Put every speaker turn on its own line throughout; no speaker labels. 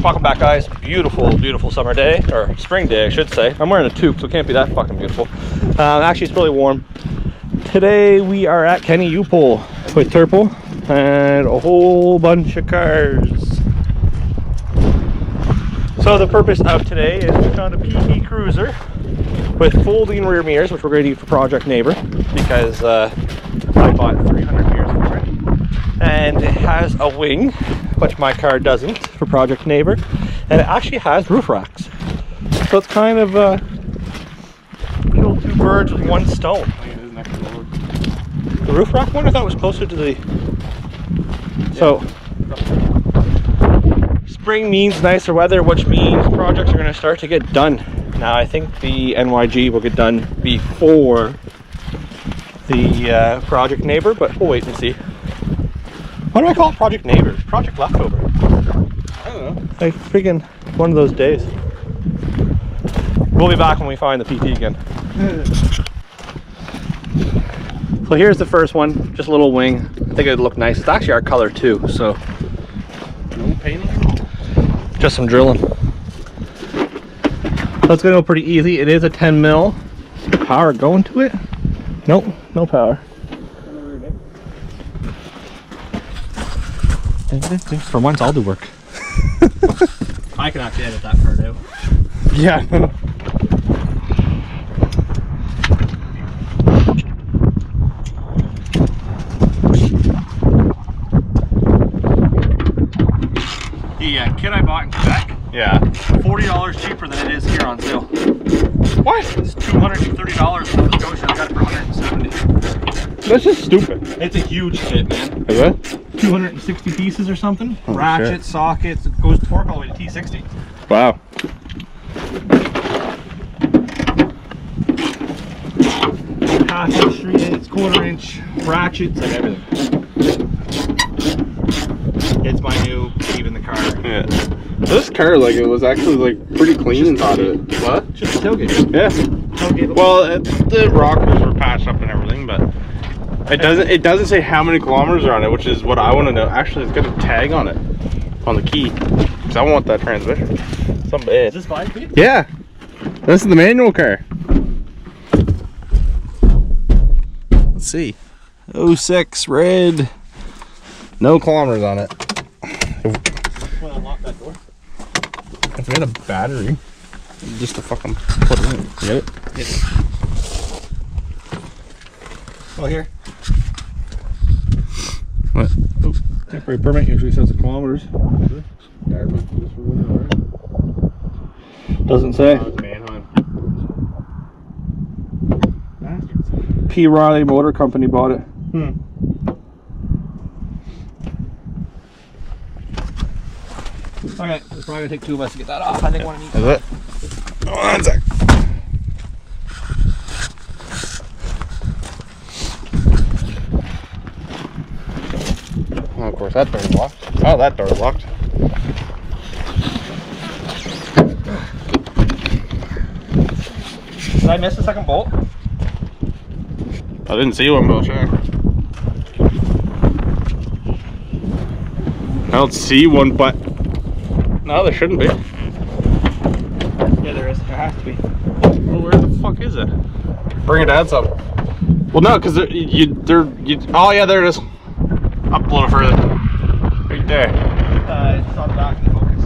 Welcome back, guys. Beautiful, beautiful summer day, or spring day, I should say. I'm wearing a toque, so it can't be that fucking beautiful. Actually, it's really warm. Today we are at Kenny UPull with Turple and a whole bunch of cars. So the purpose of today is we found a PT Cruiser with folding rear mirrors, which we're going to need for Project Neighbor, because I bought 300 mirrors for it. And it has a wing, which my car doesn't, for Project Neighbor. And it actually has roof racks. So it's kind of kill two birds with one stone. The roof rack one? I thought it was closer to the... So, spring means nicer weather, which means projects are going to start to get done. Now, I think the NYG will get done before the Project Neighbor, but we'll wait and see. Why do I call it Project Neighbor? Project Leftover. I don't know. Like freaking one of those days. We'll be back when we find the PT again. So here's the first one, just a little wing. I think it'd look nice. It's actually our color too, so.
No painting?
Just some drilling. So it's gonna go pretty easy. It is a 10 mil. Is the power going to it? Nope, no power. For once, I'll do work. I can actually edit that part out.
Yeah.
The kit I bought in Quebec,
Yeah.
$40 cheaper than it is here on sale.
What?
It's $230 in Nova Scotia. I got it for $170.
That's just stupid.
It's a huge kit, man.
Is it?
260 pieces or something.
Oh,
Ratchets,
shit.
sockets, it goes torque all the way to T60.
Wow.
Half inch, 3/8, quarter-inch ratchets, like everything. It's my new Eve in the car.
Yeah. This car, like, it was actually like pretty clean inside of it. What?
Just a tailgate.
Yeah.
Tailgate.
Well, the rockers were patched up and everything, but it doesn't say how many kilometers are on it, which is what I want to know. Actually, it's got a tag on it, on the key, because I want that transmission.
Is this 5 feet?
Yeah. This is the manual car. Let's see. 06 red. No kilometers on it.
Want to unlock that door?
If we had a battery, just to fucking put it in. You get it?
Yes. Well, here.
What?
Oh, temporary permit usually says the kilometers. Doesn't say.
It's Mannheim.
P. Riley Motor Company bought it. Okay, it's probably gonna take two of us to get that off. I think one of you.
Is it? One sec. Oh, of course, that door's locked. Oh, that door's locked.
Did I miss the second bolt?
I didn't see one, but I'll check. I don't see one, but no, there shouldn't be.
Yeah, there is. There has to be.
Well, where the fuck is it? Bring it out some. Well, no, because oh yeah, there it is. Up a little further. Right there.
It's on the back of the Focus.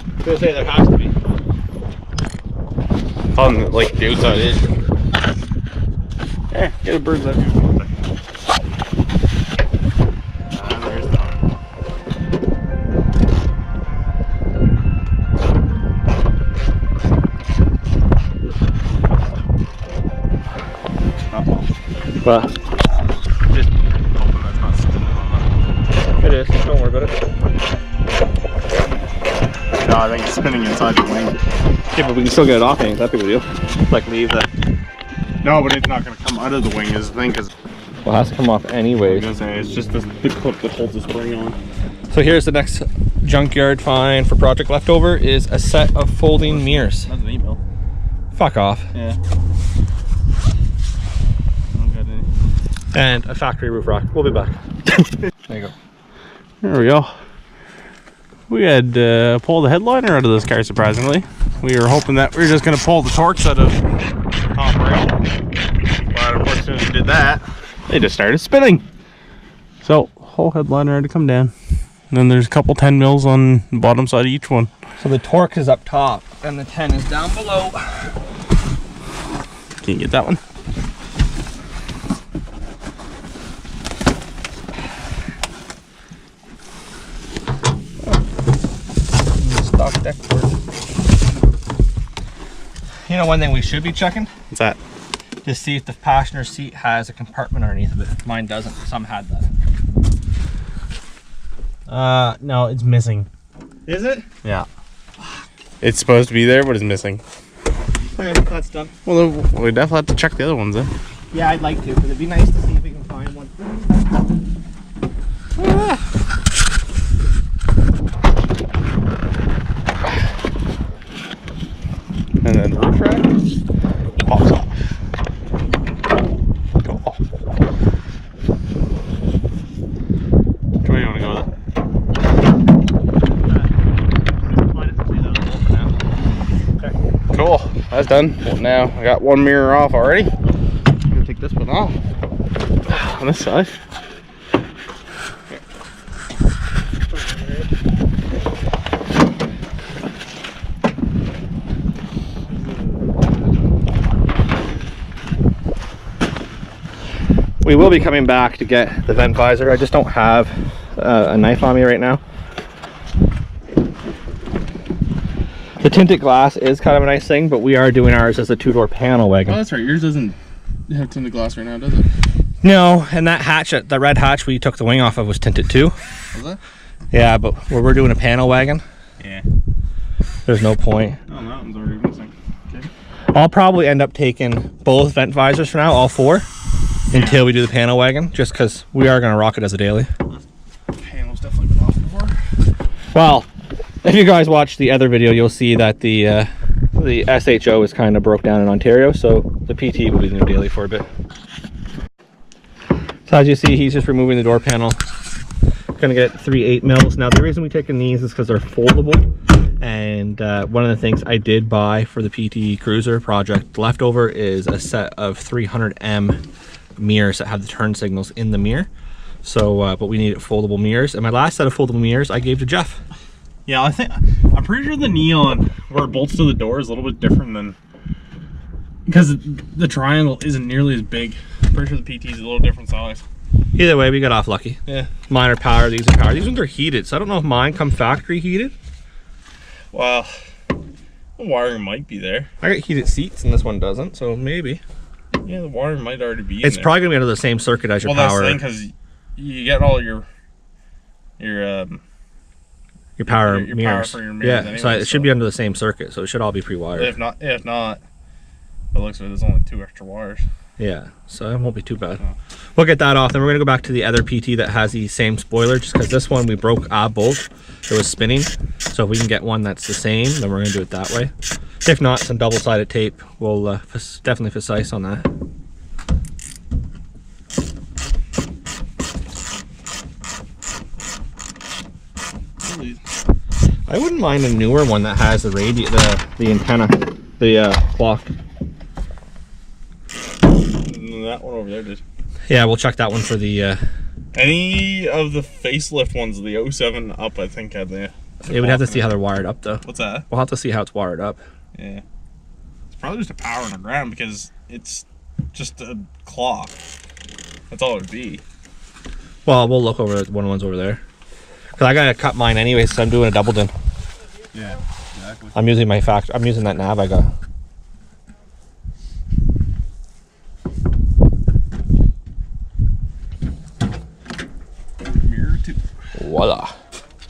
I was gonna say there has to be.
It's on like the outside edge. Yeah, get a bird's eye view. There's the one.
Well,
Just hoping that's not spinning on that.
it is. Don't worry about it.
No, I think it's spinning inside the wing.
Yeah, but we can still get it off. Ain't that big of a deal? Like leave that.
No, but it's not going to come out of the wing is the thing, because
Well, it has to come off anyways.
it's just the clip that holds the spring on.
So here's the next junkyard find for Project Leftover is a set of folding mirrors.
That's an email.
Fuck off.
Yeah.
And a factory roof rack. We'll be back. There you go.
There we go. We had pulled the headliner out of this car, surprisingly. We were hoping that we were just going to pull the Torx out of top rail. But of course, as soon as we did that, they just started spinning. So, whole headliner had to come down. And then there's a couple 10 mils on the bottom side of each one.
So the Torx is up top and the 10 is down below.
Can you get that one?
Stock deck board. You know, one thing we should be checking?
What's that?
To see if the passenger seat has a compartment underneath of it. Mine doesn't. Some had that.
No, it's missing.
Is it?
Yeah. It's supposed to be there, but it's missing.
Okay, that's done.
Well, we definitely have to check the other ones then.
Yeah, I'd like to, because it'd be nice to see if we can find one.
And then the roof rack pops off. Cool. Which way do you want to go with it? Cool, that's done. Well, now I got one mirror off already. I'm gonna take this one off on this side.
We will be coming back to get the vent visor. I just don't have a knife on me right now. The tinted glass is kind of a nice thing, but we are doing ours as a two-door panel wagon.
Oh, that's right. Yours doesn't have tinted glass right now, does it?
No, and that hatch, the red hatch we took the wing off of was tinted too.
Was it?
Yeah, but where we're doing a panel wagon,
Yeah.
there's no point.
Oh, that one's already missing. Okay.
I'll probably end up taking both vent visors for now, all four, until we do the panel wagon, just because we are going to rock it as a daily.
Panel's definitely been off before.
Well, if you guys watch the other video, you'll see that the SHO is kind of broke down in Ontario, so the PT will be the new daily for a bit. So as you see, he's just removing the door panel. Gonna get 3 8mm. Now the reason we're taking these is because they're foldable, and one of the things I did buy for the PT Cruiser project leftover is a set of 300M mirrors that have the turn signals in the mirror. So but we need foldable mirrors, and my last set of foldable mirrors I gave to Jeff.
Yeah, I'm pretty sure the neon where it bolts to the door is a little bit different than, because the triangle isn't nearly as big. I'm pretty sure the PT is a little different size.
Either way, we got off lucky. Yeah. Mine are power, these are power. These ones are heated, so I don't know if mine come factory heated.
Well, the wiring might be there.
I got heated seats and this one doesn't, so maybe.
Yeah, the wiring might already be in
It's
there.
probably gonna be under the same circuit as your power.
Well, that's the thing, because you get all your
power
your
mirrors.
power for your mirrors.
Yeah,
anyway,
so it should be under the same circuit, so it should all be pre-wired.
If not, it looks like there's only 2 extra wires.
Yeah, so it won't be too bad.
Oh.
We'll get that off, then we're gonna go back to the other PT that has the same spoiler, just because this one we broke a bolt. It was spinning, so if we can get one that's the same, then we're gonna do it that way. If not, some double-sided tape will definitely precise on that. I wouldn't mind a newer one that has the the antenna, the clock.
That one over there did.
Yeah, we'll check that one for the.
Any of the facelift ones, the 07 up, I think had the.
Yeah, we'd have to see how they're wired up, though.
What's that?
We'll have to see how it's wired up.
Yeah, it's probably just a power on the ground because it's just a clock. That's all it would be.
Well, we'll look over one of the ones over there. Cause I gotta cut mine anyway, so I'm doing a double din.
Yeah, exactly.
I'm using my I'm using that nav I got.
Mirror too.
Voila.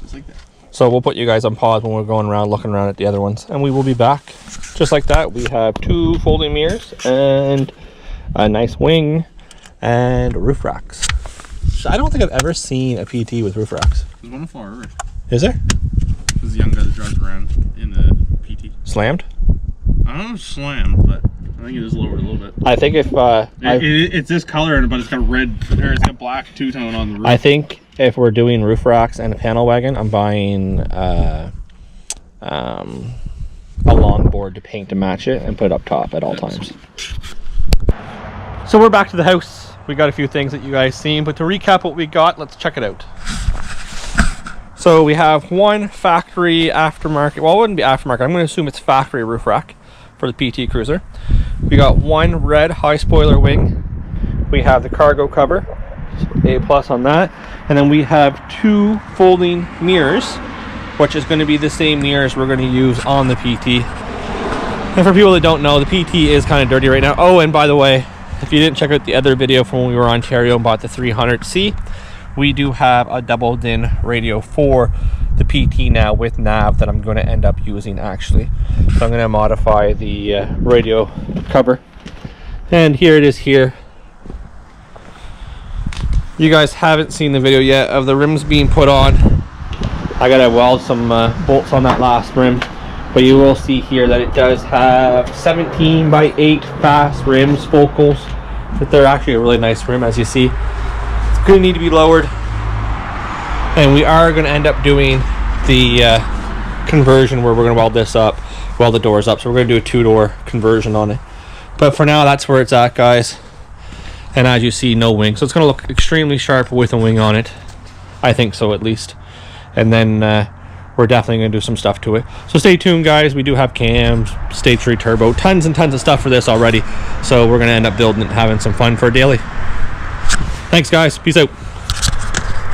Just like that.
So we'll put you guys on pause when we're going around, looking around at the other ones, and we will be back. Just like that, we have 2 folding mirrors and a nice wing and roof racks. I don't think I've ever seen a PT with roof racks.
There's one far over.
Is there?
There's a young guy that drives around in the PT.
Slammed?
I don't know if it's slammed, but I think it is lowered a little bit.
I think if
it's this color, but it's got red, or it's got black two-tone on the roof.
I think if we're doing roof racks and a panel wagon, I'm buying a longboard to paint to match it and put it up top at all times. So we're back to the house. We got a few things that you guys seen, but to recap what we got, let's check it out. So we have one factory aftermarket, well, it wouldn't be aftermarket, I'm going to assume it's factory roof rack for the PT Cruiser. We got one red high spoiler wing. We have the cargo cover, so A+ on that. And then we have two folding mirrors, which is going to be the same mirrors we're going to use on the PT. And for people that don't know, the PT is kind of dirty right now. Oh, and by the way, if you didn't check out the other video from when we were in Ontario and bought the 300C, we do have a double DIN radio for the PT now with nav that I'm going to end up using actually. So I'm going to modify the radio cover. And here it is here. You guys haven't seen the video yet of the rims being put on. I got to weld some bolts on that last rim. But you will see here that it does have 17x8 fast rims, focals. But they're actually a really nice rim, as you see. It's going to need to be lowered. And we are going to end up doing the conversion where we're going to weld this up, weld the doors up. So we're going to do a 2-door conversion on it. But for now, that's where it's at, guys. And as you see, no wing. So it's going to look extremely sharp with a wing on it. I think so, at least. And then we're definitely going to do some stuff to it. So stay tuned, guys. We do have cams, stage 3 turbo, tons and tons of stuff for this already. So we're going to end up building it and having some fun for a daily. Thanks, guys. Peace out.